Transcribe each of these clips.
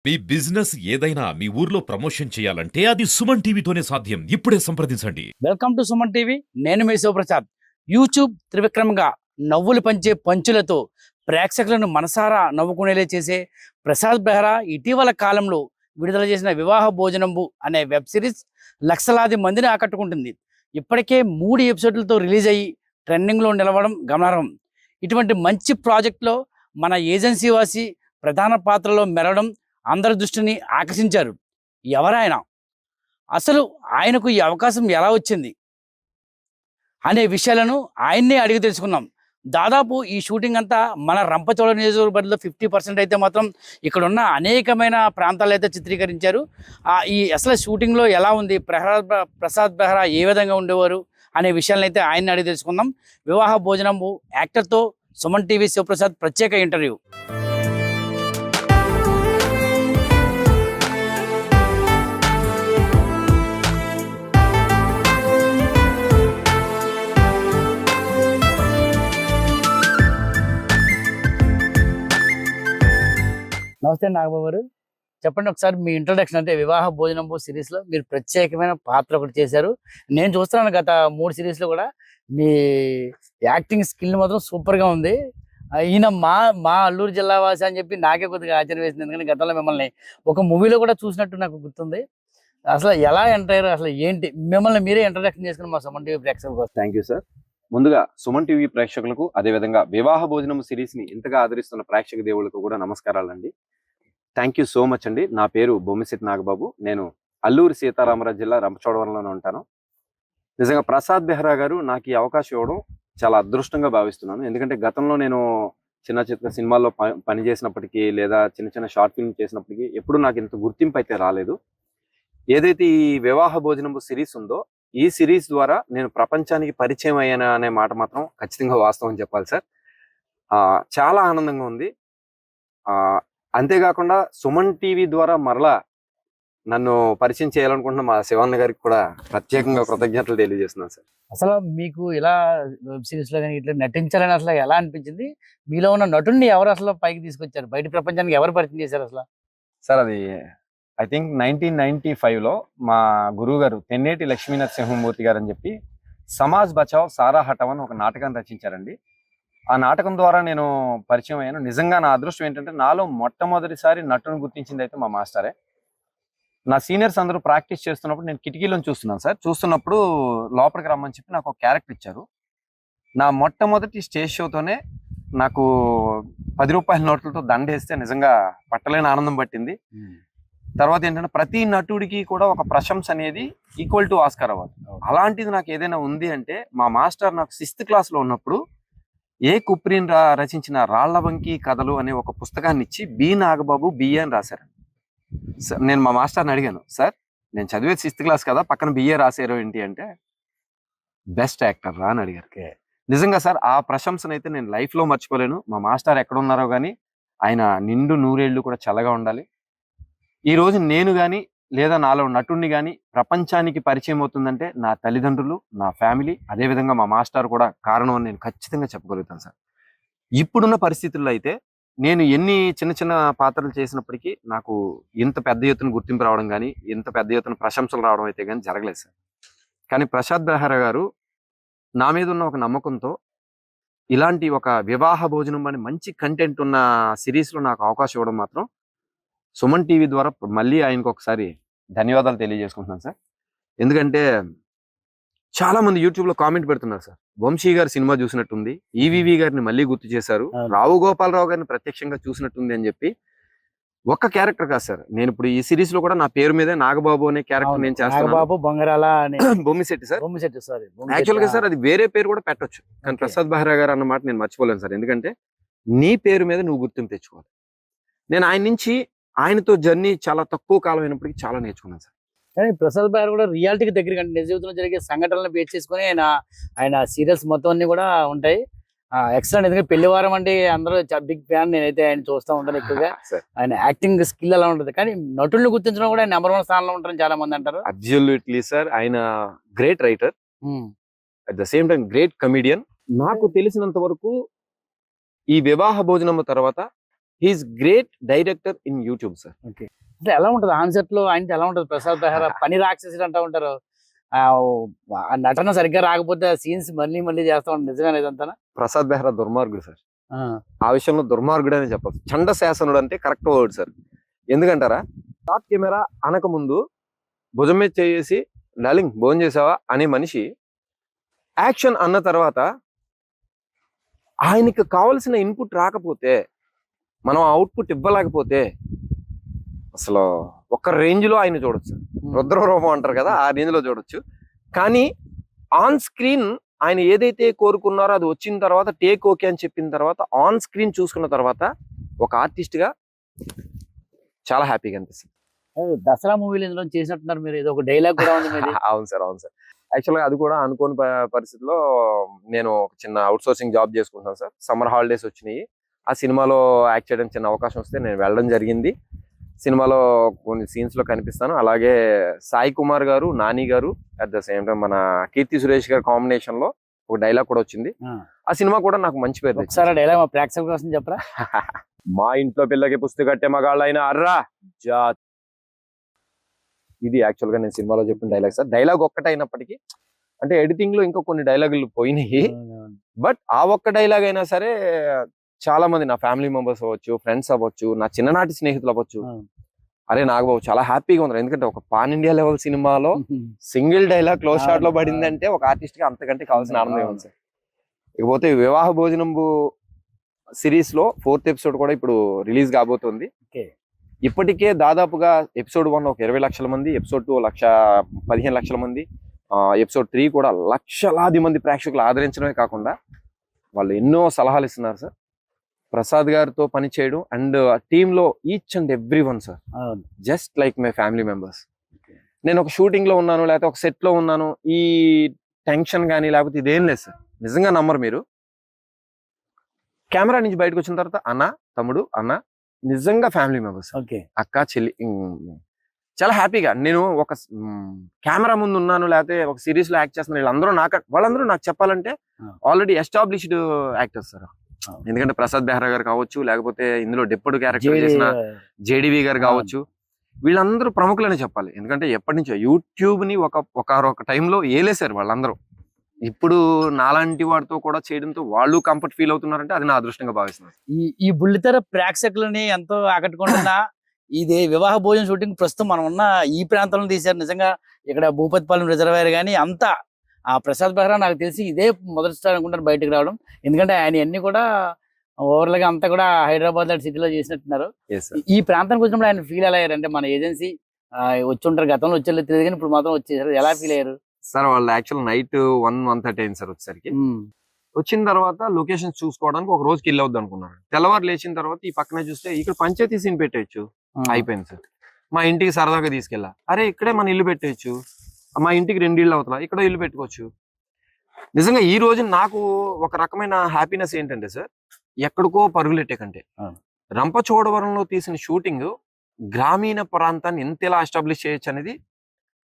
మీ business ఏదైనా మీ ఊర్లో promotion చేయాలంటే అది సుమన్ టీవీతోనే సాధ్యం. ఇప్పుడే సంప్రదించండి. Welcome to Suman TV. నేను మీ శివప్రసాద్. యూట్యూబ్ త్రివిక్రమంగా నవ్వులు పంచే పంచులతో ప్రేక్షకులను మనసారా నవ్వుకునేలా చేసే ప్రసాద్ బెహ్రా ఇటీవల కాలంలో విడుదల చేసిన వివాహ భోజనంబు అనే వెబ్ సిరీస్ లక్షలాది మందిని ఆకట్టుకుంటుంది. ఇప్పటికే 3 ఎపిసోడ్లతో రిలీజ్ అయ్యి ట్రెండింగ్లో నిలవడం గమనార్హం. ఇటువంటి మంచి ప్రాజెక్టులో మన ఏజెన్సీ వాసి ప్రధాన పాత్రలో మెరవడం అందరి దృష్టిని ఆకర్షించారు. ఎవరాయన, అసలు ఆయనకు ఈ అవకాశం ఎలా వచ్చింది అనే విషయాలను ఆయన్నే అడిగి తెలుసుకున్నాం. దాదాపు ఈ షూటింగ్ అంతా మన రంపచోడ నియోజకవర్గంలో 50% అయితే మాత్రం ఇక్కడ ఉన్న అనేకమైన ప్రాంతాలు అయితే చిత్రీకరించారు. ఈ అసలు షూటింగ్లో ఎలా ఉంది, ప్రసాద్ బెహ్రా ఏ విధంగా ఉండేవారు అనే విషయాలను అయితే ఆయన్ని అడిగి తెలుసుకుందాం. వివాహ భోజనంబు యాక్టర్తో సుమన్ టీవీ శివప్రసాద్ ప్రత్యేక ఇంటర్వ్యూ. నమస్తే నాగబాబు గారు, చెప్పండి ఒకసారి మీ ఇంట్రొడక్షన్. అంటే వివాహ భోజనంబు సిరీస్లో మీరు ప్రత్యేకమైన పాత్ర ఒకటి చేశారు. నేను చూస్తున్నాను గత 3 సిరీస్లో కూడా మీ యాక్టింగ్ స్కిల్ మాత్రం సూపర్గా ఉంది. ఈయన మా మా అల్లూరు జిల్లా వాసి అని చెప్పి నాకే కొద్దిగా ఆశ్చర్యం వేసింది. ఎందుకంటే గతంలో మిమ్మల్ని ఒక మూవీలో కూడా చూసినట్టు నాకు గుర్తుంది. అసలు ఎలా ఎంటర్ అయ్యారు, అసలు ఏంటి, మిమ్మల్ని మీరే ఇంట్రొడక్షన్ చేసుకుని మా సుమన్ టీవీ ప్రేక్షకుల కోసం. Thank you sir. ముందుగా సుమన్ టీవీ ప్రేక్షకులకు, అదేవిధంగా వివాహ భోజనం సిరీస్ ని ఇంతగా ఆదరిస్తున్న ప్రేక్షక దేవుళ్లకు కూడా నమస్కారాలండి. థ్యాంక్ యూ సో మచ్ అండి. నా పేరు బొమ్మిశెట్టి నాగబాబు. నేను అల్లూరి సీతారామరాజు జిల్లా రంపచోడవరంలోనే ఉంటాను. నిజంగా ప్రసాద్ బెహ్రా గారు నాకు ఈ అవకాశం ఇవ్వడం చాలా అదృష్టంగా భావిస్తున్నాను. ఎందుకంటే గతంలో నేను చిన్న చిన్న సినిమాల్లో పని చేసినప్పటికీ, లేదా చిన్న చిన్న షార్ట్ ఫిల్మ్ చేసినప్పటికీ ఎప్పుడు నాకు ఇంత గుర్తింపు అయితే రాలేదు. ఏదైతే ఈ వివాహ భోజనం సిరీస్ ఉందో, ఈ సిరీస్ ద్వారా నేను ప్రపంచానికి పరిచయం అయ్యాను అనే మాట మాత్రం ఖచ్చితంగా వాస్తవం చెప్పాలి సార్. చాలా ఆనందంగా ఉంది. అంతేకాకుండా సుమన్ టీవీ ద్వారా మరలా నన్ను పరిచయం చేయాలనుకుంటున్న మా శివన్న గారికి కూడా ప్రత్యేకంగా కృతజ్ఞతలు తెలియజేస్తున్నాను సార్. అసలు మీకు ఇలా వెబ్ సిరీస్లో కానీ ఇట్లా నటించాలని అసలు ఎలా అనిపించింది? మీలో ఉన్న నటుడిని ఎవరు అసలు పైకి తీసుకొచ్చారు, బయట ప్రపంచానికి ఎవరు పరిచయం చేశారు అసలు? సార్ అది ఐ థింక్ 1995లో మా గురువు గారు తెన్నేటి లక్ష్మీ నరసింహమూర్తి గారు అని చెప్పి సమాజ్ బచావ్ సారా హటావ్ అని ఒక నాటకాన్ని రచించారండి. ఆ నాటకం ద్వారా నేను పరిచయం అయ్యాను. నిజంగా నా అదృష్టం ఏంటంటే నాలో మొట్టమొదటిసారి నటుని గుర్తించింది అయితే మా మాస్టరే. నా సీనియర్స్ అందరూ ప్రాక్టీస్ చేస్తున్నప్పుడు నేను కిటికీలో చూస్తున్నాను సార్. చూస్తున్నప్పుడు లోపలికి రమ్మని చెప్పి నాకు ఒక క్యారెక్టర్ ఇచ్చారు. నా మొట్టమొదటి స్టేజ్ షోతోనే నాకు 10 రూపాయల నోట్లతో దండేస్తే నిజంగా పట్టలేని ఆనందం పట్టింది. తర్వాత ఏంటంటే ప్రతి నటుడికి కూడా ఒక ప్రశంస అనేది ఈక్వల్ టు ఆస్కార్ అవార్డు. అలాంటిది నాకు ఏదైనా ఉంది అంటే మా మాస్టర్ నాకు 6th క్లాస్లో ఉన్నప్పుడు ఏ కుప్రీన్ రచించిన రాళ్లవంకి కథలు అనే ఒక పుస్తకాన్ని ఇచ్చి బి నాగబాబు బిఏ అని రాశారు. నేను మా మాస్టర్ని అడిగాను, సార్ నేను చదివేది 6th క్లాస్ కదా, పక్కన బిఏ రాశారు ఏంటి అంటే, బెస్ట్ యాక్టర్ రా అని అడిగారు. నిజంగా సార్ ఆ ప్రశంసనైతే నేను లైఫ్లో మర్చిపోలేను. మా మాస్టర్ ఎక్కడ ఉన్నారో కానీ ఆయన నిండు 100 ఏళ్ళు కూడా చల్లగా ఉండాలి. ఈ రోజు నేను కానీ లేదా నాలో నటుడిని కానీ ప్రపంచానికి పరిచయం అవుతుందంటే నా తల్లిదండ్రులు, నా ఫ్యామిలీ, అదేవిధంగా మా మాస్టర్ కూడా కారణం అని నేను ఖచ్చితంగా చెప్పగలుగుతాను సార్. ఇప్పుడున్న పరిస్థితుల్లో అయితే నేను ఎన్ని చిన్న చిన్న పాత్రలు చేసినప్పటికీ నాకు ఇంత పెద్ద ఎత్తున గుర్తింపు రావడం కానీ, ఇంత పెద్ద ఎత్తున ప్రశంసలు రావడం అయితే కానీ జరగలేదు సార్. కానీ ప్రసాద్ బెహ్రా గారు నా మీద ఉన్న ఒక నమ్మకంతో ఇలాంటి ఒక వివాహ భోజనం అని మంచి కంటెంట్ ఉన్న సిరీస్లో నాకు అవకాశం ఇవ్వడం మాత్రం సుమన్ టీవీ ద్వారా మళ్ళీ ఆయనకు ఒకసారి ధన్యవాదాలు తెలియజేసుకుంటున్నాను సార్. ఎందుకంటే చాలా మంది యూట్యూబ్ లో కామెంట్ పెడుతున్నారు సార్, వంశీ గారు సినిమా చూసినట్టుంది, ఈవీవి గారిని మళ్ళీ గుర్తు చేశారు, రావు గోపాలరావు గారిని ప్రత్యక్షంగా చూసినట్టుంది అని చెప్పి. ఒక్క క్యారెక్టర్ కాదు సార్, నేను ఇప్పుడు ఈ సిరీస్ లో కూడా నా పేరు మీదే నాగబాబు అనే క్యారెక్టర్ నేను చేస్తాను. బొమ్మిశెట్టి సార్. యాక్చువల్ గా సార్ అది వేరే పేరు కూడా పెట్టొచ్చు, కానీ ప్రసాద్ బెహ్రా గారు అన్న మాట నేను మర్చిపోలేను సార్. ఎందుకంటే నీ పేరు మీద నువ్వు గుర్తింపు తెచ్చుకోవాలి. నేను ఆయన నుంచి, ఆయనతో జర్నీ చాలా తక్కువ కాలం అయినప్పటికీ చాలా నేర్చుకున్నాను సార్. కానీ ప్రసాద్ బెహ్రా కూడా రియాలిటీకి దగ్గర, నిజ జీవితంలో జరిగే సంఘటనలను బేస్ చేసుకుని ఆయన సీరియల్స్ మొత్తం అన్ని కూడా ఉంటాయి. ఎక్సలెంట్. ఎందుకంటే పెళ్లివారం అంటే అందరూ బిగ్ ఫ్యాన్. నేనైతే ఆయన చూస్తూ ఉంటాను ఎక్కువగా. ఆయన యాక్టింగ్ స్కిల్ అలా ఉంటుంది, కానీ నటుల్ని గుర్తించడం కూడా నెంబర్ 1 స్థానంలో ఉంటారని చాలా మంది అంటారు. Absolutely sir. ఆయన great writer, at the same time great comedian. నాకు తెలిసినంత వరకు ఈ వివాహ భోజనం తర్వాత he is great director in YouTube sir. అంటే ఎలా ఉంటది ఆన్సెట్ లో ఆయన ఎలా ఉంటది ప్రసాద్ బెహ్రా పని రాక్షసుడు అంటా ఉంటారు. ఆ నటన సరిగ్గా రాకపోతే సీన్స్ మళ్ళీ మళ్ళీ చేస్తా ఉంటారు. నిజంగా ఇదంతా ప్రసాద్ బెహ్రా దుర్మార్గుడు సార్. ఆ విషయంలో దుర్మార్గుడు అని చెప్పచ్చు. చండ శాసనుడు అంటే కరెక్ట్ వర్డ్ సార్. ఎందుకంటారా, షార్ట్ కెమెరా అనక ముందు భుజం మీద చేసి డార్లింగ్ భోజనం చేసావా అనే మనిషి యాక్షన్ అన్న తర్వాత ఆయనకి కావలసిన ఇన్పుట్ రాకపోతే, మనం అవుట్పుట్ ఇవ్వలేకపోతే అసలు ఒక రేంజ్ లో ఆయన చూడొచ్చు. రుద్రరూపం అంటారు కదా, ఆ రేంజ్ లో చూడొచ్చు. కానీ ఆన్ స్క్రీన్ ఆయన ఏదైతే కోరుకున్నారో అది వచ్చిన తర్వాత టేక్ ఓకే అని చెప్పిన తర్వాత ఆన్ స్క్రీన్ చూసుకున్న తర్వాత ఒక ఆర్టిస్ట్ గా చాలా హ్యాపీగా అనిపిస్తుంది. దసరా మూవీలో ఇందులో చేసినట్టున్నారు మీరు, ఏదో ఒక డైలాగ్ కూడా ఉంది మీది. అవును సార్, అవును సార్. యాక్చువల్గా అది కూడా అనుకోని పరిస్థితిలో నేను ఒక చిన్న అవుట్ సోర్సింగ్ జాబ్ చేసుకుంటాను సార్. సమ్మర్ హాలిడేస్ వచ్చినాయి, ఆ సినిమాలో యాక్ట్ చేయడానికి చిన్న అవకాశం వస్తే నేను వెళ్ళడం జరిగింది. సినిమాలో కొన్ని సీన్స్ లో కనిపిస్తాను. అలాగే సాయి కుమార్ గారు, నాని గారు, అట్ ద సేమ్ టైం మన కీర్తి సురేష్ గారి కాంబినేషన్ లో ఒక డైలాగ్ కూడా వచ్చింది. ఆ సినిమా కూడా నాకు మంచి పేరు. ఒకసారి డైలాగ్ మా ప్రేక్షకుల కోసం చెప్పరా? మా ఇంట్లో పిల్లకి పుస్తకట్టే మగాళ్ళైనా అర్రా జా. ఇది యాక్చువల్ గా నేను సినిమాలో చెప్పిన డైలాగ్ సార్. డైలాగ్ ఒక్కటైనప్పటికీ అంటే ఎడిటింగ్ లో ఇంకా కొన్ని డైలాగులు పోయినాయి. బట్ ఆ ఒక్క డైలాగ్ అయినా సరే చాలా మంది నా ఫ్యామిలీ మెంబర్స్ అవ్వచ్చు, ఫ్రెండ్స్ అవ్వచ్చు, నా చిన్ననాటి స్నేహితులు అవ్వచ్చు, అరే నాగబాబు చాలా హ్యాపీగా ఉన్నారు. ఎందుకంటే ఒక పాన్ ఇండియా లెవెల్ సినిమాలో సింగిల్ డైలాగ్ క్లోజ్ షాట్ లో పడిందంటే ఒక ఆర్టిస్ట్ కి అంతకంటే కావాల్సిన ఆనందం ఉంది సార్. ఇకపోతే వివాహ భోజనంబు సిరీస్ లో 4th ఎపిసోడ్ కూడా ఇప్పుడు రిలీజ్ కాబోతుంది. ఇప్పటికే దాదాపుగా ఎపిసోడ్ 1 ఒక 20 లక్షల మంది, ఎపిసోడ్ 2 15 లక్షల మంది, ఎపిసోడ్ 3 కూడా లక్షలాది మంది ప్రేక్షకులు ఆదరించడమే కాకుండా వాళ్ళు ఎన్నో సలహాలు ఇస్తున్నారు సార్. ప్రసాద్ గారితో పని చేయడం అండ్ టీమ్ లో each and every one sir just like my family members. నేను ఒక షూటింగ్ లో ఉన్నాను, లేకపోతే ఒక సెట్ లో ఉన్నాను, ఈ టెన్షన్ కానీ లేకపోతే ఇదేం లేదు సార్. నిజంగా నమ్మరు మీరు. కెమెరా నుంచి బయటకు వచ్చిన తర్వాత అన్న, తమ్ముడు, అన్న నిజంగా ఫ్యామిలీ మెంబర్స్, అక్క, చెల్లి, చాలా హ్యాపీగా. నేను ఒక కెమెరా ముందు ఉన్నాను, లేకపోతే ఒక సిరీస్ లో యాక్ట్ చేస్తున్నాను, వాళ్ళందరూ నాకు చెప్పాలంటే ఆల్రెడీ ఎస్టాబ్లిష్డ్ యాక్టర్స్ సార్. ఎందుకంటే ప్రసాద్ బెహ్రా గారు కావచ్చు, లేకపోతే ఇందులో డెప్యూటీ క్యారెక్టర్ చేసిన జేడివి గారు కావచ్చు, వీళ్ళందరూ ప్రముఖులని చెప్పాలి. ఎందుకంటే ఎప్పటి నుంచో యూట్యూబ్ ని ఒక టైంలో ఏలేశారు వాళ్ళందరూ. ఇప్పుడు నాలాంటి వాడితో కూడా చేయడంతో వాళ్ళు కంఫర్ట్ ఫీల్ అవుతున్నారంటే అది నా అదృష్టంగా భావిస్తున్నాను. ఈ బుల్లితెర ప్రేక్షకులని ఎంతో ఆకట్టుకుంటున్నా ఇది వివాహ భోజనం షూటింగ్ ప్రస్తుతం మనం ఉన్న ఈ ప్రాంతంలో తీశారు. నిజంగా ఇక్కడ భూపతిపాలెం రిజర్వాయర్ కానీ అంతా ఆ ప్రసాద్ బెహ్రా నాకు తెలిసి ఇదే మొదటిసారి అనుకుంటాను బయటకు రావడం. ఎందుకంటే ఆయన అన్ని కూడా ఓవర్లుగా అంతా కూడా హైదరాబాద్ లాంటి సిటీలో చేసినట్టున్నారు. ఈ ప్రాంతానికి వచ్చినప్పుడు ఆయన ఫీల్ ఎలా అయ్యారు? అంటే మన ఏజెన్సీ వచ్చి ఉంటారు, గతంలో వచ్చేది తెలియదు కానీ ఇప్పుడు మాత్రం వచ్చేసారు, ఎలా ఫీల్ అయ్యారు సార్? వాళ్ళు యాక్చువల్ నైట్ 1:30 అయింది సార్ వచ్చేసరికి. వచ్చిన తర్వాత లొకేషన్ చూసుకోవడానికి ఒక రోజుకి వెళ్ళి అవుద్ది అనుకున్నారు. తెల్లవారు లేచిన తర్వాత ఈ పక్కనే చూస్తే ఇక్కడ పంచాయతీ సీన్ పెట్టేయచ్చు, అయిపోయింది సార్. మా ఇంటికి సరదాగా తీసుకెళ్ళా, అరే ఇక్కడే మన ఇల్లు పెట్టేయచ్చు, మా ఇంటికి 2 ఇళ్ళు అవుతా, ఇక్కడ ఇల్లు పెట్టుకోవచ్చు. నిజంగా ఈ రోజు నాకు ఒక రకమైన హ్యాపీనెస్ ఏంటంటే సార్, ఎక్కడికో పరుగులెట్టే కంటే రంపచోడవరంలో తీసిన షూటింగ్ గ్రామీణ ప్రాంతాన్ని ఎంత ఎలా ఎస్టాబ్లిష్ చేయొచ్చు అనేది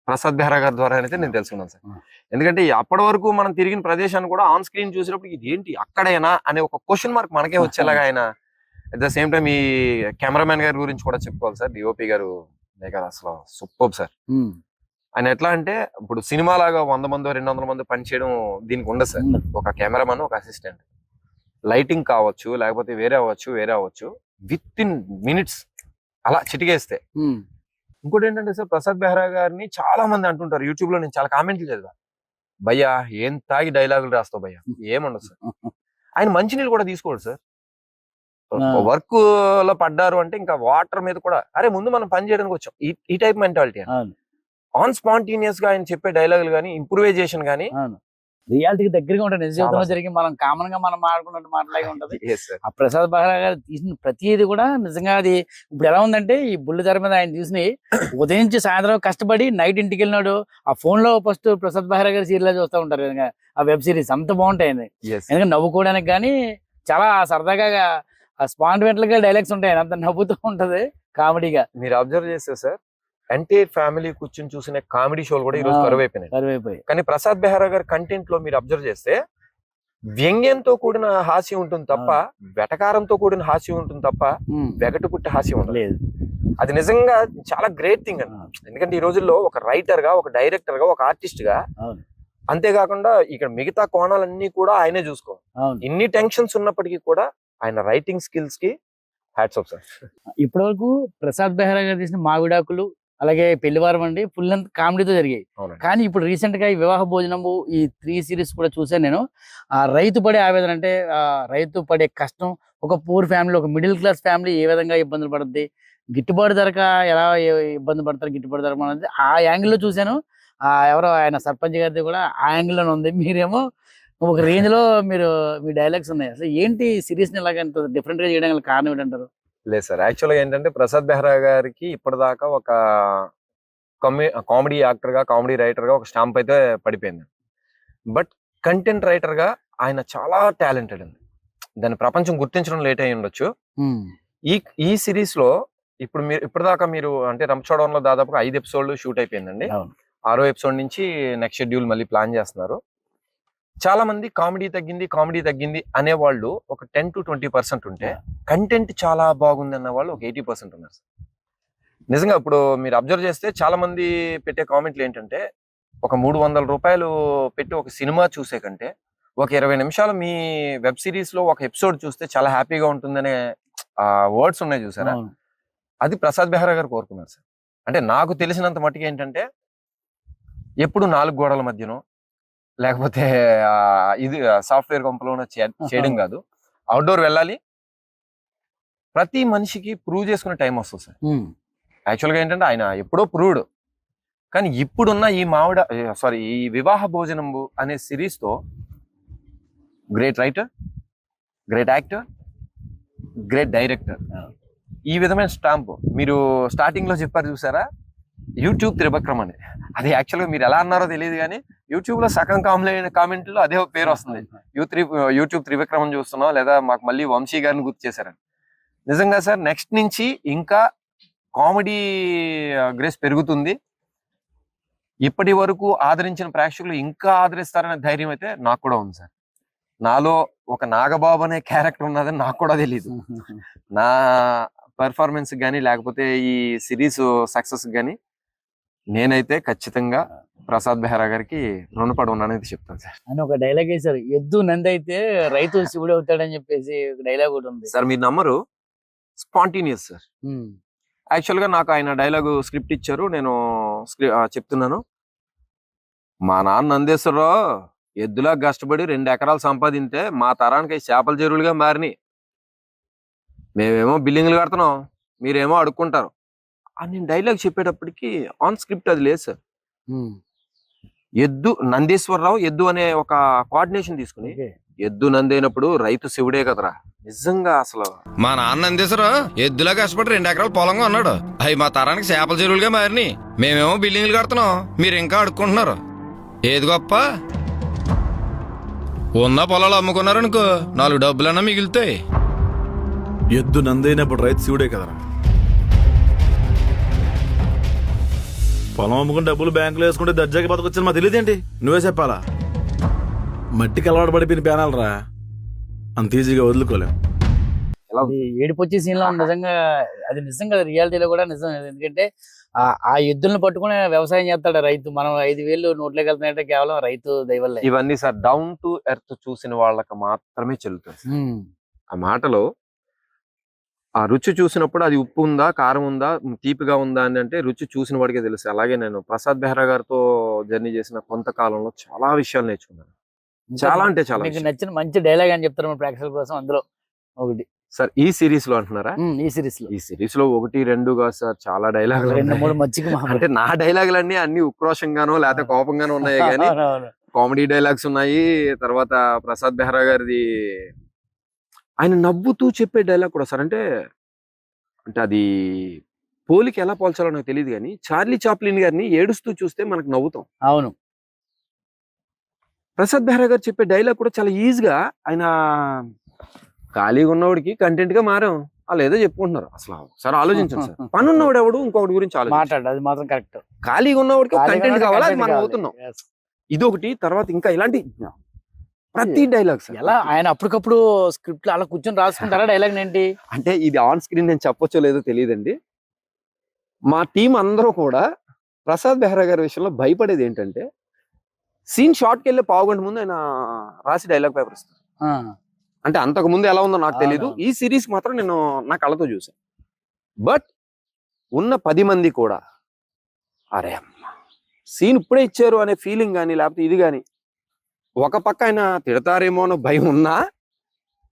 ప్రసాద్ బెహ్రా గారి ద్వారా అయితే నేను తెలుసుకున్నాను సార్. ఎందుకంటే అప్పటి వరకు మనం తిరిగిన ప్రదేశాన్ని కూడా ఆన్ స్క్రీన్ చూసినప్పుడు ఇది ఏంటి అక్కడేనా అనే ఒక క్వశ్చన్ మార్క్ మనకే వచ్చేలాగా ఆయన. అట్ ద సేమ్ టైం ఈ కెమెరామెన్ గారి గురించి కూడా చెప్పుకోవాలి సార్. డిఓపి గారు అసలు సూపర్ సార్. ఆయన ఎట్లా అంటే ఇప్పుడు సినిమా లాగా 100 మందో 200 మందో పనిచేయడం దీనికి ఉండదు సార్. ఒక కెమెరామన్, ఒక అసిస్టెంట్, లైటింగ్ కావచ్చు, లేకపోతే వేరే అవ్వచ్చు, విత్ ఇన్ మినిట్స్ అలా చిటికేస్తే. ఇంకోటి ఏంటంటే సార్, ప్రసాద్ బెహ్రా గారిని చాలా మంది అంటుంటారు, యూట్యూబ్ లో నేను చాలా కామెంట్లు చదివా, భయ్యా ఏం తాగి డైలాగులు రాస్తావు భయ్యా, ఏముండదు సార్. ఆయన మంచినీళ్ళు కూడా తీసుకోడు సార్. వర్క్ లో పడ్డారు అంటే ఇంకా వాటర్ మీద కూడా, అరే ముందు మనం పని చేయడానికి వచ్చాం, ఈ టైప్ మెంటాలిటీ. ఆన్ స్పాంటేనియస్ గా ఆయన చెప్పే డైలాగులు కానీ, ఇంప్రూవైజేషన్ కానీ రియాలిటీకి దగ్గరగా ఉంటుంది. నిజ జీవితంలో జరిగి మనం కామన్ గా మనం మాట్లాడుకున్నట్టు మాట్లాగే ఉంటది. ఆ ప్రసాద్ బెహ్రా గారు తీసిన ప్రతిది కూడా నిజంగా అది ఇప్పుడు ఎలా ఉందంటే, ఈ బుల్లితెర మీద ఆయన చూసిన ఉదయం నుంచి సాయంత్రం కష్టపడి నైట్ ఇంటికి వెళ్ళినాడు, ఆ ఫోన్ లో ఫస్ట్ ప్రసాద్ బెహ్రా గారి సీరియల్ చూస్తూ ఉంటారు. ఆ వెబ్ సిరీస్ అంత బాగుంటాయి, ఎందుకంటే నవ్వుకోవడానికి కానీ చాలా సరదాగా స్పాంటేనియస్ గా డైలాగ్స్ ఉంటాయి, అంత నవ్వుతూ ఉంటది కామెడీగా. మీరు అబ్జర్వ్ చేస్తే సార్, ఎంటైర్ ఫ్యామిలీ కూర్చొని చూసిన కామెడీ షోలు కూడా ఈ రోజు కరువైపోయినాయి. కానీ ప్రసాద్ బెహ్రా గారి కంటెంట్ లో మీరు అబ్జర్వ్ చేస్తే వ్యంగ్యంతో కూడిన హాస్యం ఉంటుంది తప్ప వెటకారంతో కూడిన హాస్యం ఉంటుంది తప్ప వెగటు పుట్టి హాస్యం ఉండదు. లేదు. అది నిజంగా చాలా గ్రేట్ థింగ్ అండి. ఎందుకంటే ఈ రోజుల్లో ఒక రైటర్ గా, ఒక డైరెక్టర్ గా, ఒక ఆర్టిస్ట్ గా, అవును. అంతేకాకుండా ఇక్కడ మిగతా కోణాలన్నీ కూడా ఆయనే చూసుకో. అవును. ఇన్ని టెన్షన్స్ ఉన్నప్పటికీ కూడా ఆయన రైటింగ్ స్కిల్స్ కి హ్యాట్స్ ఆఫ్ సార్. ఇప్పటి వరకు ప్రసాద్ బెహ్రా గారు తీసిన మావిడాకులు, అలాగే పెళ్లివారం అండి ఫుల్ అంత కామెడీతో జరిగాయి. అవునండి. కానీ ఇప్పుడు రీసెంట్ గా ఈ వివాహ భోజనము, ఈ 3 సిరీస్ కూడా చూసాను నేను. ఆ రైతు పడే ఆవేదన, అంటే ఆ రైతు పడే కష్టం, ఒక పూర్ ఫ్యామిలీ, ఒక మిడిల్ క్లాస్ ఫ్యామిలీ ఏ విధంగా ఇబ్బందులు పడుద్ది, గిట్టుబాటు ధరక ఎలా ఇబ్బంది పడతారు, గిట్టుబాటు ధర అనేది ఆ యాంగిల్లో చూశాను. ఎవరో ఆయన సర్పంచ్ గారిది కూడా ఆ యాంగిల్లోనే ఉంది. మీరేమో ఒక రేంజ్ లో మీ డైలాగ్స్ ఉన్నాయి. అసలు ఏంటి సిరీస్ ని ఇలాగ డిఫరెంట్ గా చేయడానికి కారణం ఏంటంటారు? లేదు సార్, యాక్చువల్గా ఏంటంటే ప్రసాద్ బెహ్రా గారికి ఇప్పటిదాకా ఒక కామెడీ యాక్టర్ గా, కామెడీ రైటర్ గా ఒక స్టాంప్ అయితే పడిపోయింది. బట్ కంటెంట్ రైటర్ గా ఆయన చాలా టాలెంటెడ్ అండి. దాన్ని ప్రపంచం గుర్తించడం లేట్ అయి ఉండొచ్చు. ఈ సిరీస్ లో ఇప్పటిదాకా మీరు అంటే రంపచోడవరంలో దాదాపుగా 5 ఎపిసోడ్లు షూట్ అయిపోయిందండి. 6వ ఎపిసోడ్ నుంచి నెక్స్ట్ షెడ్యూల్ మళ్ళీ ప్లాన్ చేస్తున్నారు. చాలా మంది కామెడీ తగ్గింది అనేవాళ్ళు ఒక 10 to 20% ఉంటే, కంటెంట్ చాలా బాగుంది అన్న వాళ్ళు ఒక 80% ఉన్నారు. నిజంగా ఇప్పుడు మీరు అబ్జర్వ్ చేస్తే చాలా మంది పెట్టే కామెంట్లు ఏంటంటే, ఒక 300 రూపాయలు పెట్టి ఒక సినిమా చూసే కంటే ఒక 20 నిమిషాలు మీ వెబ్ సిరీస్ లో ఒక ఎపిసోడ్ చూస్తే చాలా హ్యాపీగా ఉంటుందనే వర్డ్స్ ఉన్నాయి చూసారా. అది ప్రసాద్ బెహ్రా గారు కోరుకున్నారు సార్. అంటే నాకు తెలిసినంత మట్టుకు ఏంటంటే, ఎప్పుడు 4 గోడల మధ్యనో లేకపోతే ఇది సాఫ్ట్వేర్ కంపెనీలో చేయడం కాదు, అవుట్డోర్ వెళ్ళాలి. ప్రతి మనిషికి ప్రూవ్ చేసుకునే టైం వస్తుంది సార్. యాక్చువల్గా ఏంటంటే ఆయన ఎప్పుడో ప్రూవ్డ్, కానీ ఇప్పుడున్న ఈ వివాహ భోజనంబు అనే సిరీస్ తో great writer, great actor, great director, ఈ విధమైన స్టాంప్ మీరు స్టార్టింగ్ లో చెప్పారు చూసారా, యూట్యూబ్ త్రివిక్రమ్ అని. అది యాక్చువల్గా మీరు ఎలా అన్నారో తెలియదు, కానీ యూట్యూబ్ లో సగం కామెంట్లో అదే పేరు వస్తుంది, యూట్యూబ్ త్రివిక్రమ్ అని చూస్తున్నాం, లేదా మాకు మళ్ళీ వంశీ గారిని గుర్తు చేశారని. నిజంగా సార్ నెక్స్ట్ నుంచి ఇంకా కామెడీ గ్రేస్ పెరుగుతుంది. ఇప్పటి వరకు ఆదరించిన ప్రేక్షకులు ఇంకా ఆదరిస్తారనే ధైర్యం అయితే నాకు కూడా ఉంది సార్. నాలో ఒక నాగబాబు అనే క్యారెక్టర్ ఉన్నదని నాకు కూడా తెలియదు. నా పెర్ఫార్మెన్స్ కానీ లేకపోతే ఈ సిరీస్ సక్సెస్ కానీ నేనైతే ఖచ్చితంగా ప్రసాద్ బెహ్రా గారికి రుణపడి ఉన్నానని చెప్తాను సార్. అని ఒక డైలాగ్ వేశారు, ఎద్దు నంది అయితే రైతు శివుడు అవుతాడని చెప్పేసి ఒక డైలాగ్ ఒకటి ఉంది సార్. మీరు నమ్మరు, స్పాంటేనియస్ సార్. యాక్చువల్ గా నాకు ఆయన డైలాగ్ స్క్రిప్ట్ ఇచ్చారు, నేను చెప్తున్నాను. మా నాన్న నందేశ్వరరావు ఎద్దులా కష్టపడి 2 ఎకరాలు సంపాదింటే మా తరానికి చేపల చెరువులుగా మారినాయి. మేమేమో బిల్డింగ్లు కడుతున్నాం, మీరేమో అడుక్కుంటారు అని నేను డైలాగ్ చెప్పేటప్పటికి ఆన్ స్క్రిప్ట్ అది లేదు సార్. ఎద్దు నందేశ్వరరావు ఎద్దు అనే ఒక కోఆర్డినేషన్ తీసుకుని, ఎద్దు నందైనప్పుడు రైతు శివుడే కదరా. నిజంగా అసలు మా నాన్న నందేశ్వరరావు ఎద్దులా కష్టపడి 2 ఎకరాలు పొలంగా ఉన్నాడు, అవి మా తరానికి చేపల చెరువులుగా మారినాయి. మేమేమో బిల్డింగ్లు కడుతున్నాం, మీరు ఇంకా అడుక్కుంటున్నారు. ఏది గొప్ప, ఉన్న పొలాలు అమ్ముకున్నారనుకో 4 డబ్బులన్నా మిగులుతాయి. ఎద్దు నందైనప్పుడు రైతు శివుడే కదరా. పొలం అమ్ముకుని డబ్బులు బ్యాంకులో వేసుకుంటే దర్జాకి బతకొచ్చింది మా తెలియదేంటి, నువ్వే చెప్పాలా. మట్టికి అలవాటు పడిపోయిన పేనాలరా, అంత ఈజీగా వదులుకోలేం. ఏడుపు వచ్చే సీన్ లో నిజంగా అది నిజంగా రియాలిటీలో కూడా నిజం. ఎందుకంటే ఆ ఎద్దులను పట్టుకుని వ్యవసాయం చేస్తాడు రైతు. మనం 5,000 నోట్లోకి వెళ్తున్నాయంటే కేవలం రైతు దయవల్లే. ఇవన్నీ సార్ డౌన్ టు ఎర్త్ చూసిన వాళ్ళకి మాత్రమే చెల్లుతాయి. ఆ మాటలో ఆ రుచి చూసినప్పుడు అది ఉప్పు ఉందా, కారం ఉందా, తీపిగా ఉందా అని అంటే రుచి చూసిన వాడికే తెలుసు. అలాగే నేను ప్రసాద్ బెహ్రా గారితో జర్నీ చేసిన కొంతకాలంలో చాలా విషయాలు నేర్చుకున్నాను. చాలా అంటే చాలా. మీకు నచ్చిన మంచి డైలాగ్ అని చెప్తారు మన ప్రేక్షకుల కోసం అందులో ఒకటి సార్? ఈ సిరీస్ లో అంటున్నారా? ఈ సిరీస్ లో 1, 2 కాదు సార్, చాలా డైలాగులు. 2, 3 మచ్చికి అంటే నా డైలాగులన్నీ అన్ని ఉక్రోషంగానో లేకపోతే కోపంగానో ఉన్నాయి, కానీ కామెడీ డైలాగ్స్ ఉన్నాయి. తర్వాత ప్రసాద్ బెహ్రా గారిది ఆయన నవ్వుతూ చెప్పే డైలాగ్ కూడా సార్. అంటే అది పోలికి ఎలా పోల్చాలో నాకు తెలియదు, కానీ చార్లీ చాప్లిన్ గారిని ఏడుస్తూ చూస్తే మనకు నవ్వుతాం. అవును. ప్రసాద్ బెహ్రా గారు చెప్పే డైలాగ్ కూడా చాలా ఈజీగా, ఆయన ఖాళీగా ఉన్నవాడికి కంటెంట్ గా మారాం వాళ్ళు ఏదో చెప్పుకుంటున్నారు. అసలు సార్ ఆలోచించండి సార్, పని ఉన్నవాడు ఎవడు ఇంకొకటి గురించి మాట్లాడు, అది మాత్రం కరెక్ట్. ఖాళీగా ఉన్నవాడికి కంటెంట్ కావాలి, అది మనం అవుతున్నాం. ఇదొకటి. తర్వాత ఇంకా ఇలాంటి ప్రతి డైలాగ్ సార్. ఎలా ఆయన అప్పటికప్పుడు స్క్రిప్ట్ లో అలా కూర్చొని రాసుకుంటారా డైలాగ్ ఏంటి? అంటే ఇది ఆన్ స్క్రీన్ నేను చెప్పొచ్చో లేదో తెలియదండి. మా టీం అందరూ కూడా ప్రసాద్ బెహ్రా గారి విషయంలో భయపడేది ఏంటంటే సీన్ షార్ట్కి వెళ్ళే పావుగంట ముందు ఆయన రాసి డైలాగ్ పేపర్ ఇస్తారు. ఆ, అంటే అంతకు ముందు ఎలా ఉందో నాకు తెలియదు. అవునవును. ఈ సిరీస్ మాత్రం నేను నా కళ్ళతో చూసాను. బట్ ఉన్న 10 మంది కూడా అరే అమ్మ సీన్ ఇప్పుడే ఇచ్చారు అనే ఫీలింగ్ కానీ లేకపోతే ఇది కానీ ఒక పక్క ఆయన తిడతారేమో అన్న భయం ఉన్నా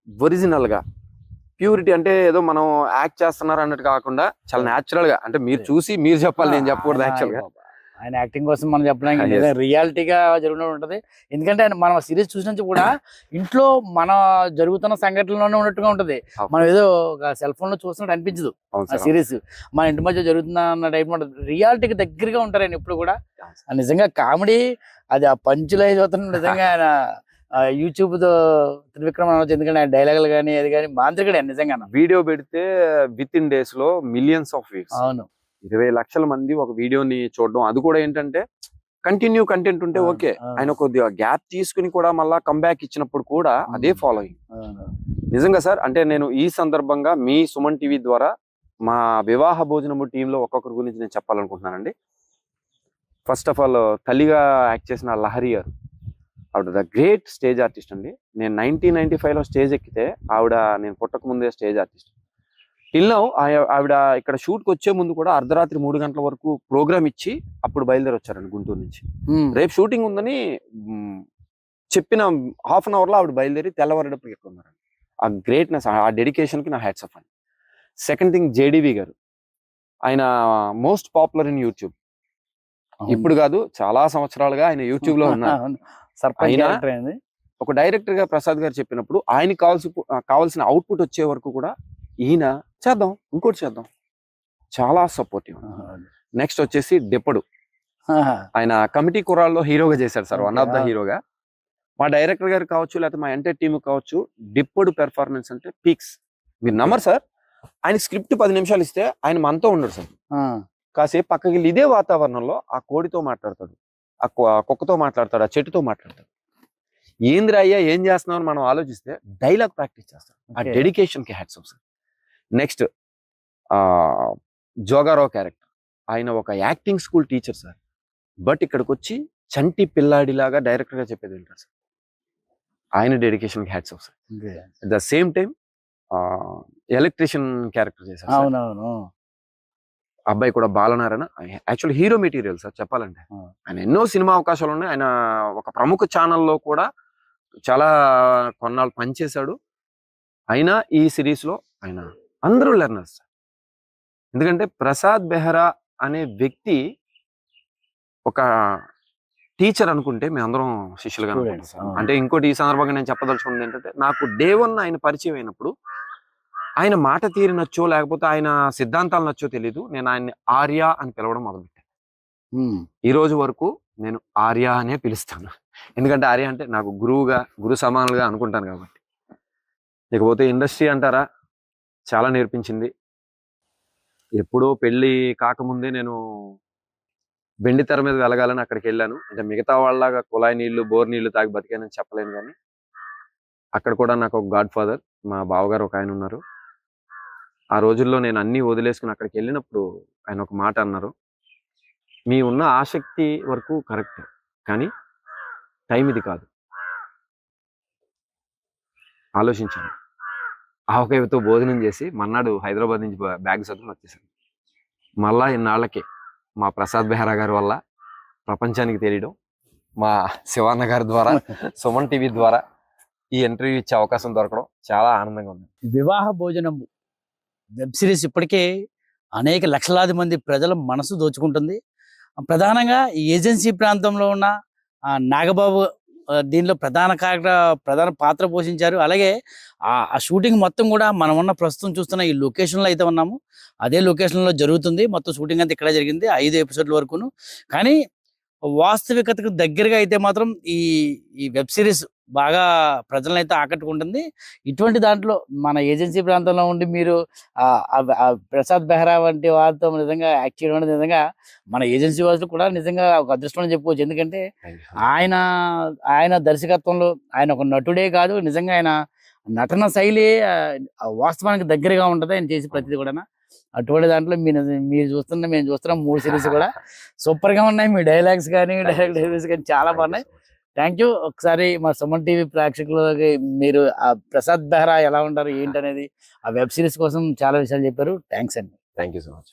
ఒరిజినల్ గా ప్యూరిటీ అంటే ఏదో మనం యాక్ట్ చేస్తున్నారు అన్నట్టు కాకుండా చాలా న్యాచురల్ గా అంటే మీరు చూసి మీరు చెప్పాలి, నేను చెప్పకూడదు యాక్చువల్ గా. ఆయన యాక్టింగ్ కోసం మనం చెప్పడానికి Yes. రియాలిటీగా జరుగుతూ ఉంటది. ఎందుకంటే ఆయన మనం సిరీస్ చూసిన నుంచి కూడా ఇంట్లో మన జరుగుతున్న సంఘటనలోనే ఉన్నట్టుగా ఉంటది. అవును. మనం ఏదో ఒక సెల్ ఫోన్ లో చూస్తున్నట్టు అనిపించదు. అవును ఆ సార్. సిరీస్ మన ఇంటి మధ్య జరుగుతున్న అన్న టైప్ ఉంటది. రియాలిటీకి దగ్గరగా ఉంటారు ఆయన ఇప్పుడు కూడా. ఆ నిజంగా కామెడీ అది ఆ పంచులై చూస్తున్న నిజంగా ఆయన యూట్యూబ్ తో త్రివిక్రమ్ అనవచ్చు. ఎందుకంటే ఆయన డైలాగులు కానీ అది కానీ మాంత్రికుడే నిజంగా. వీడియో పెడితే విత్ ఇన్ డేస్ లో మిలియన్స్ ఆఫ్ వ్యూస్, అవును 20 లక్షల మంది ఒక వీడియోని చూడడం. అది కూడా ఏంటంటే కంటిన్యూ కంటెంట్ ఉంటే అవును, ఓకే. అవును. ఆయన కొద్దిగా గ్యాప్ తీసుకుని కూడా మళ్ళా కంబ్యాక్ ఇచ్చినప్పుడు కూడా అదే ఫాలోయింగ్. అవును. నిజంగా సార్, అంటే నేను ఈ సందర్భంగా మీ సుమన్ టీవీ ద్వారా మా వివాహ భోజనము టీంలో ఒక్కొక్కరి గురించి నేను చెప్పాలనుకుంటున్నానండి. ఫస్ట్ ఆఫ్ ఆల్ తల్లిగా యాక్ట్ చేసిన లహరి గారు, ఆవిడ ద గ్రేట్ స్టేజ్ ఆర్టిస్ట్ అండి. నేను 1995లో స్టేజ్ ఎక్కితే ఆవిడ నేను పుట్టక ముందే స్టేజ్ ఆర్టిస్ట్. టిల్ నౌ ఆవిడ ఇక్కడ షూట్కి వచ్చే ముందు కూడా అర్ధరాత్రి 3 గంటల వరకు ప్రోగ్రామ్ ఇచ్చి అప్పుడు బయలుదేరి వచ్చారండి గుంటూరు నుంచి. ఉమ్. రేపు షూటింగ్ ఉందని చెప్పిన హాఫ్ అన్ అవర్ లో ఆవిడ బయలుదేరి తెల్లవారేటప్పుడు ఎక్కువ ఉన్నారు. ఆ గ్రేట్నెస్, ఆ డెడికేషన్ కి నా హ్యాట్స్ ఆఫ్ అండి. సెకండ్ థింగ్ జేడీవి గారు, ఆయన మోస్ట్ పాపులర్ ఇన్ యూట్యూబ్. అవును. ఇప్పుడు కాదు, చాలా సంవత్సరాలుగా ఆయన యూట్యూబ్ లో ఉన్నారు. అవును. సర్పంచ్ అయినా- క్యారెక్టర్ అయింది. ఒక డైరెక్టర్ గా ప్రసాద్ గారు చెప్పినప్పుడు ఆయనకి కావాల్సిన అవుట్పుట్ వచ్చే వరకు కూడా ఈయన చేద్దాం, ఇంకోటి చేద్దాం, చాలా సపోర్టివ్. నెక్స్ట్ వచ్చేసి డిప్పడు, ఆయన కమిటీ కుర్రాల్లో హీరోగా చేశారు sir, one of the Okay. హీరోగా. మా డైరెక్టర్ గారు కావచ్చు లేకపోతే మా ఎంటర్ టీమ్ కావచ్చు, డిప్పుడు పెర్ఫార్మెన్స్ అంటే పీక్స్. మీరు నమ్మరు సార్, ఆయన స్క్రిప్ట్ 10 నిమిషాలు ఇస్తే ఆయన మనతో ఉండడు సార్. కాసేపు పక్కకి వెళ్ళి ఇదే వాతావరణంలో ఆ కోడితో మాట్లాడతాడు, ఆ కుక్కతో మాట్లాడతాడు, ఆ చెట్టుతో మాట్లాడతాడు. ఏంద్రా అయ్యా ఏం చేస్తున్నావు అని మనం ఆలోచిస్తే డైలాగ్ ప్రాక్టీస్ చేస్తాడు. ఆ Okay. డెడికేషన్ కి hats off sir. Next Joga Rao character, ఆయన ఒక acting school teacher sir. But ఇక్కడికి వచ్చి చంటి పిల్లాడిలాగా డైరెక్టర్ గా చెప్పేది వింటారు సార్. ఆయన డెడికేషన్ కి hats off sir. At the same time electrician character చేశారు సార్. అవునవును. అబ్బాయి కూడా Balanarayana actual hero material sir చెప్పాలంటే. ఆయన ఎన్నో సినిమా అవకాశాలు ఉన్నాయి. ఆయన ఒక ప్రముఖ ఛానల్లో కూడా చాలా కొన్నాళ్ళు పనిచేశాడు. అయినా ఈ సిరీస్ లో ఆయన అందరూ లెర్నర్స్ సార్. ఎందుకంటే ప్రసాద్ బెహ్రా అనే వ్యక్తి ఒక టీచర్ అనుకుంటే మేమందరం శిష్యులుగా అనుకుంటాం Students, సార్. అవును. అంటే ఇంకోటి ఈ సందర్భంగా నేను చెప్పదలుచుకున్నది ఏంటంటే, నాకు డే 1 ఆయన పరిచయం అయినప్పుడు ఆయన మాట తీరు నచ్చో లేకపోతే ఆయన సిద్ధాంతాలు నచ్చో తెలీదు, నేను ఆయన్ని ఆర్య అని పిలవడం మొదలుపెట్టాను. ఉమ్. ఈ రోజు వరకు నేను ఆర్య అనే పిలుస్తాను. ఎందుకంటే ఆర్య అంటే నాకు గురువుగా, గురు సమానులుగా అనుకుంటాను కాబట్టి. ఇకపోతే ఇండస్ట్రీ అంటారా, చాలా నేర్పించింది. ఎప్పుడో పెళ్లి కాకముందే నేను వెండి తెర మీద వెలగాలని అక్కడికి వెళ్ళాను. అంటే మిగతా వాళ్ళలాగా కుళాయి నీళ్లు, బోర్ నీళ్లు తాగి బతికానని చెప్పలేను, కానీ అక్కడ కూడా నాకు ఒక గాడ్ ఫాదర్, మా బావగారు ఒక ఆయన ఉన్నారు. ఆ రోజుల్లో నేను అన్ని వదిలేసుకుని అక్కడికి వెళ్ళినప్పుడు ఆయన ఒక మాట అన్నారు, మీ ఉన్న ఆసక్తి వరకు కరెక్ట్, కానీ టైం ఇది కాదు, ఆలోచించాను. ఆవకాయతో భోజనం చేసి మన్నాడు హైదరాబాద్ నుంచి బ్యాగ్ సర్దుకుని వచ్చేసాను. మళ్ళా ఇన్నాళ్ళకి మా ప్రసాద్ బెహ్రా గారి వల్ల ప్రపంచానికి తెలియడం, మా శివన్న గారి ద్వారా, సుమన్ టీవీ ద్వారా ఈ ఇంటర్వ్యూ ఇచ్చే అవకాశం దొరకడం చాలా ఆనందంగా ఉంది. వివాహ భోజనం వెబ్ సిరీస్ ఇప్పటికే అనేక లక్షలాది మంది ప్రజల మనసు దోచుకుంటుంది. ప్రధానంగా ఈ ఏజెన్సీ ప్రాంతంలో ఉన్న నాగబాబు దీనిలో ప్రధాన పాత్ర పోషించారు. అలాగే ఆ షూటింగ్ మొత్తం కూడా మనం ఉన్న ప్రస్తుతం చూస్తున్న ఈ లొకేషన్లో అయితే ఉన్నాము, అదే లొకేషన్లో జరుగుతుంది. మొత్తం షూటింగ్ అంతా ఇక్కడ జరిగింది, 5 ఎపిసోడ్ల వరకును. కానీ వాస్తవికతకు దగ్గరగా అయితే మాత్రం ఈ ఈ వెబ్ సిరీస్ బాగా ప్రజలను అయితే ఆకట్టుకుంటుంది. ఇటువంటి దాంట్లో మన ఏజెన్సీ ప్రాంతంలో ఉండి మీరు ఆ ప్రసాద్ బెహ్రా వంటి వారితో నిజంగా యాక్ట్ చేయడం అనేది నిజంగా మన ఏజెన్సీ వాసులు కూడా నిజంగా ఒక అదృష్టం అని చెప్పుకోవచ్చు. ఎందుకంటే ఆయన ఆయన దర్శకత్వంలో ఆయన ఒక నటుడే కాదు, నిజంగా ఆయన నటన శైలి వాస్తవానికి దగ్గరగా ఉంటది ఆయన చేసే ప్రతిదీ కూడా. అటువంటి దాంట్లో మేము చూస్తున్న 3 సిరీస్ కూడా సూపర్ గా ఉన్నాయి. మీ డైలాగ్స్ కానీ డైలాగ్స్ కానీ చాలా బాగున్నాయి. Thank you. ఒకసారి మా సుమన్ టీవీ ప్రేక్షకులకి మీరు ఆ ప్రసాద్ బెహ్రా ఎలా ఉంటారు ఏంటనేది ఆ వెబ్ సిరీస్ కోసం చాలా విషయాలు చెప్పారు. థ్యాంక్స్ అండి. Thank you so much.